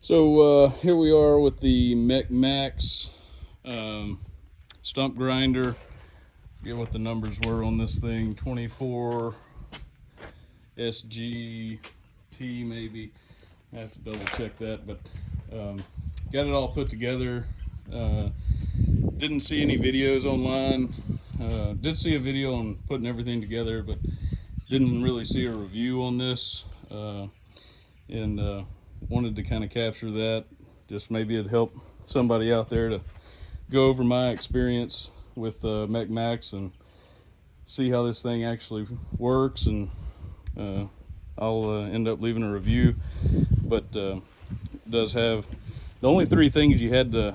So here we are with the MechMaxx stump grinder. Forget what the numbers were on this thing. 24 SGT maybe. I have to double check that, but got it all put together. Didn't see any videos online. Did see a video on putting everything together, but didn't really see a review on this. And wanted to kind of capture that. Just maybe it'd help somebody out there to go over my experience with MechMaxx and see how this thing actually works, and I'll end up leaving a review. But it does have the only three things you had to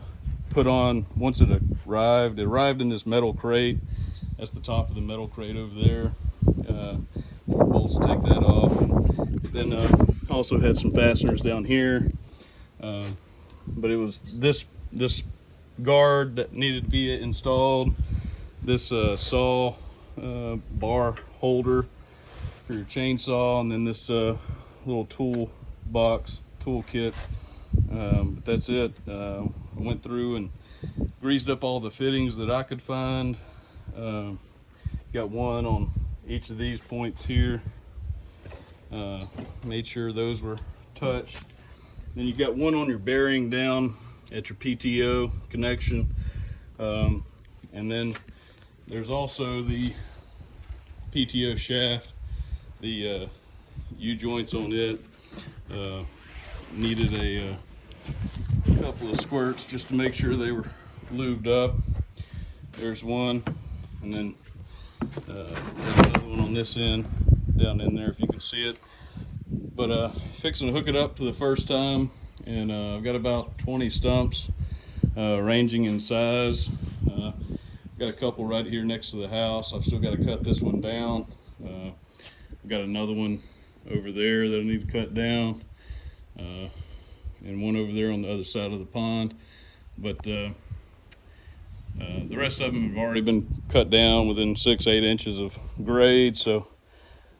put on once it arrived. It arrived in this metal crate. That's the top of the metal crate over there. Four bolts to take that off. And then also had some fasteners down here. But it was this guard that needed to be installed. This saw bar holder for your chainsaw, and then this little tool box, tool kit. But that's it. I went through and greased up all the fittings that I could find. Got one on each of these points here. Made sure those were touched. Then you got one on your bearing down at your PTO connection. And then there's also the PTO shaft, the U-joints on it. Needed a couple of squirts just to make sure they were lubed up. There's one, and then there's another one on this end, down in there if you can see it. But fixing to hook it up for the first time, and I've got about 20 stumps ranging in size. Got a couple right here next to the house. I've still got to cut this one down. I've got another one over there that I need to cut down, and one over there on the other side of the pond. But the rest of them have already been cut down within 6-8 inches of grade, so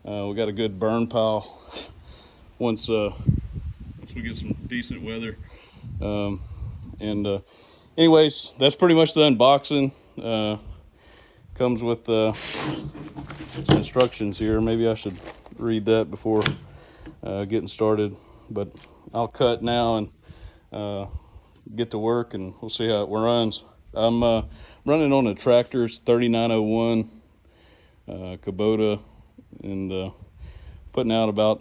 we got a good burn pile once we get some decent weather. Anyways, that's pretty much the unboxing. Comes with some instructions here. Maybe I should read that before getting started, but I'll cut now and get to work, and we'll see how it runs. I'm running on a tractor. It's 3901 Kubota, and putting out about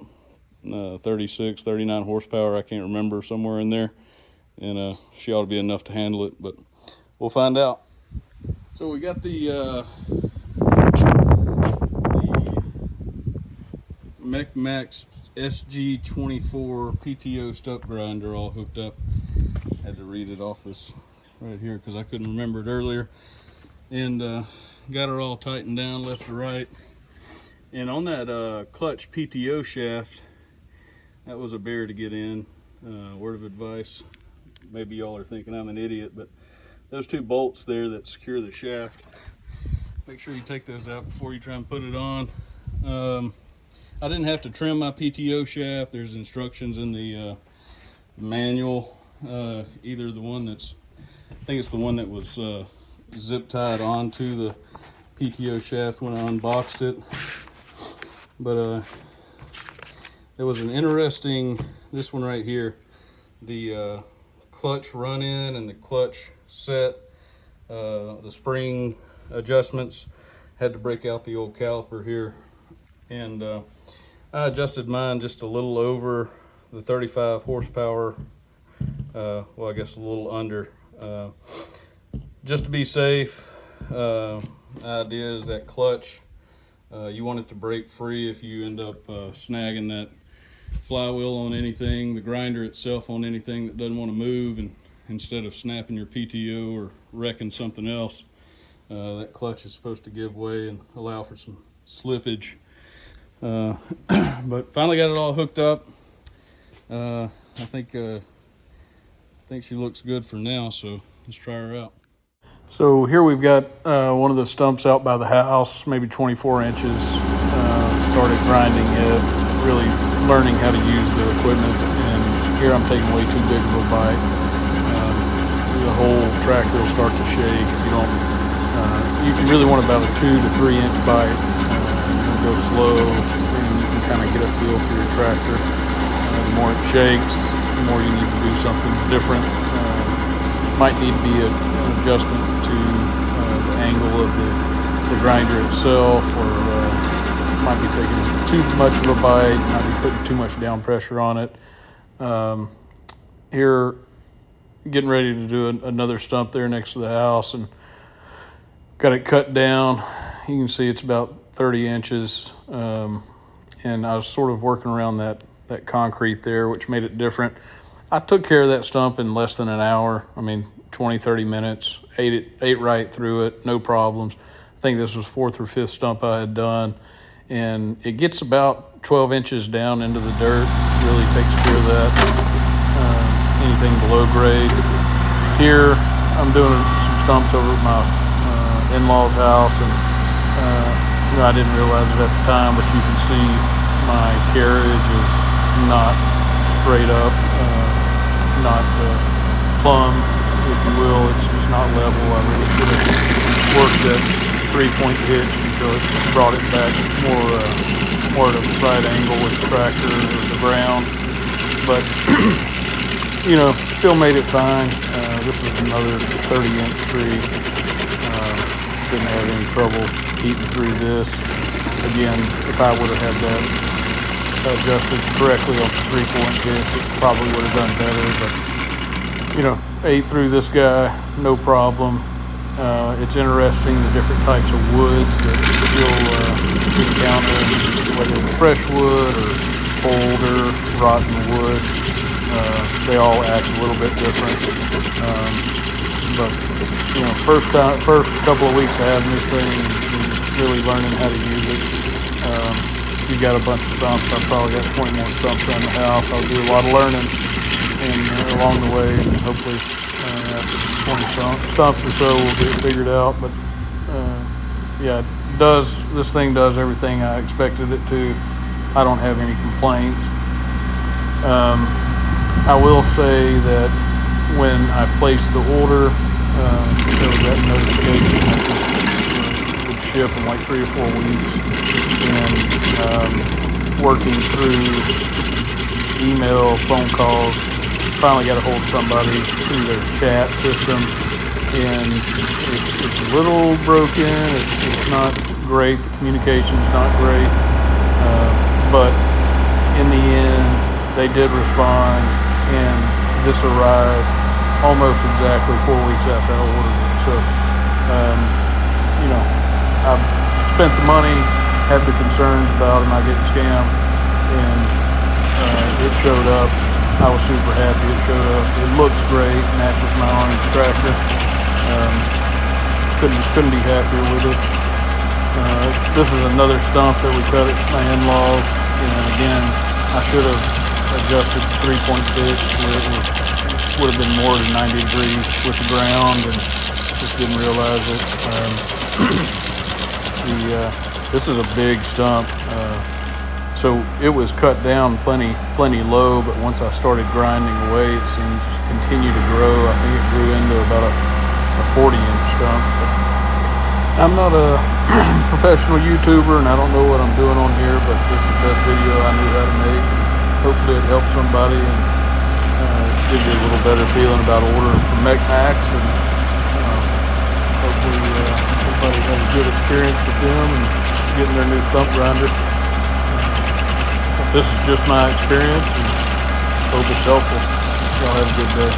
36, 39 horsepower. I can't remember, somewhere in there. And she ought to be enough to handle it, but we'll find out. So we got the MechMaxx SG24 PTO stump grinder all hooked up. Had to read it off this right here because I couldn't remember it earlier. And got her all tightened down left to right. And on that clutch PTO shaft, that was a bear to get in. Word of advice, maybe y'all are thinking I'm an idiot, but those two bolts there that secure the shaft, make sure you take those out before you try and put it on. I didn't have to trim my PTO shaft. There's instructions in the manual, either the one that's, I think it's the one that was zip tied onto the PTO shaft when I unboxed it. But it was an interesting, this one right here, the clutch run in and the clutch set, the spring adjustments, had to break out the old caliper here, and I adjusted mine just a little over the 35 horsepower, well, I guess a little under, just to be safe. Idea is that clutch, you want it to break free if you end up snagging that flywheel on anything, the grinder itself on anything that doesn't want to move, and instead of snapping your PTO or wrecking something else, that clutch is supposed to give way and allow for some slippage. But finally got it all hooked up. I think she looks good for now, so let's try her out. So here we've got one of the stumps out by the house, maybe 24 inches. Started grinding it, really learning how to use the equipment, and Here I'm taking way too big of a bite. The whole tractor will start to shake if you don't. You really want about a 2 to 3 inch bite. Go slow, and you can kind of get a feel for your tractor. The more it shakes, the more you need to do something different. Might need to be an adjustment to the angle of the grinder itself, or might be taking too much of a bite, might be putting too much down pressure on it. Here, getting ready to do another stump there next to the house, and got it cut down. You can see it's about 30 inches, and I was sort of working around that concrete there, which made it different. I took care of that stump in less than an hour. I mean, 20, 30 minutes, ate right through it, no problems. I think this was 4th or 5th stump I had done, and it gets about 12 inches down into the dirt, really takes care of that. Anything below grade. Here, I'm doing some stumps over at my in-laws' house, and I didn't realize it at the time, but you can see my carriage is not straight up, not plumb, if you will. It's not level. I really should have worked that 3-point hitch until it brought it back more at a right angle with the tractor or the ground. But still made it fine. This is another 30-inch tree. Didn't have any trouble eating through this. Again, if I would have had that adjusted correctly on the 3-point hitch, it probably would have done better. But, ate through this guy, no problem. It's interesting the different types of woods that you'll encounter, whether it's fresh wood or older, rotten wood. They all act a little bit different. But first couple of weeks of having this thing and really learning how to use it. If you got a bunch of stumps, I've probably got 20 more stumps around the house. I'll do a lot of learning and along the way, and hopefully after 20 stumps or so we'll get it figured out. But this thing does everything I expected it to. I don't have any complaints. I will say that when I placed the order, there was that notification that this would ship in like 3 or 4 weeks, and working through email, phone calls, finally got a hold of somebody through their chat system, and it's a little broken. It's not great. The communication's not great, but in the end, they did respond, and this arrived almost exactly 4 weeks after I ordered it. So, I've spent the money, had the concerns about am I getting scammed, and it showed up. I was super happy it showed up. It looks great, matches my orange tractor. Couldn't be happier with it. This is another stump that we cut at my in-laws, and again, I should have adjusted the 3-point hitch where it would have been more than 90 degrees with the ground, and just didn't realize it. This is a big stump, so it was cut down plenty low, but once I started grinding away, it seemed to continue to grow. I think it grew into about a 40-inch stump. But I'm not a professional YouTuber, and I don't know what I'm doing on here, but this is the best video I knew how to make. Hopefully it helps somebody and gives you a little better feeling about ordering from MechMaxx, and hopefully everybody has a good experience with them and getting their new stump grinder. This is just my experience, and hope it's helpful. Y'all have a good day.